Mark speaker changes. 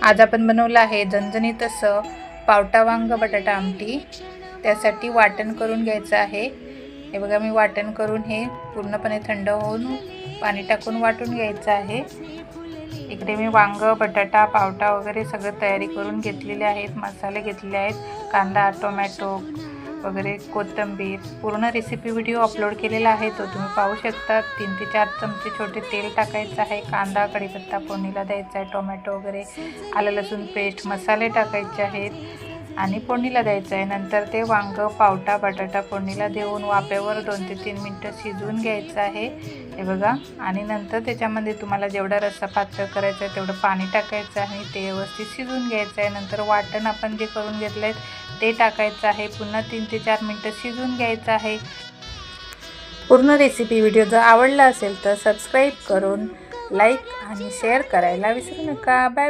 Speaker 1: आज आपण बनवलं आहे झणझणीत असं पावटा वांग बटाटा आमटी। त्यासाठी वाटण करून घ्यायचं आहे। हे बघा मी वाटण करून हे पूर्णपणे थंड होऊन पाणी टाकून वाटून घ्यायचं आहे। इकडे मी वांग बटाटा पावटा वगैरे सगळं तयारी करून घेतलेले आहेत। मसाले घेतलेले आहेत, कांदा टोमॅटो वगैरे कोथिंबीर। पूर्ण रेसिपी व्हिडिओ अपलोड केलेला आहे, तो तुम्ही पाहू शकता। 3 ते 4 चमचे छोटे तेल टाकायचं आहे, कांदा कढीपत्ता फोडणीला द्यायचा आहे, टोमॅटो वगैरे आलं लसूण पेस्ट मसाले टाकायचे आहेत आणि फोडणीला द्यायचं आहे। नंतर ते वांग पावटा बटाटा फोडणीला देऊन वाफेवर 2 ते 3 मिनिटं शिजवून घ्यायचं आहे। हे बघा, आणि नंतर त्याच्यामध्ये तुम्हाला जेवढा रस्सा पातळ करायचा आहे तेवढं पाणी टाकायचं आहे, ते व्यवस्थित शिजवून घ्यायचं आहे। नंतर वाटण आपण जे करून घेतलंय ते टाकायचं आहे, पुन्हा 3 ते 4 मिनिटं शिजवून घ्यायचं आहे। पूर्ण रेसिपी व्हिडिओ जर आवडला असेल तर सबस्क्राईब करून लाईक आणि शेअर करायला विसरू नका। बाय।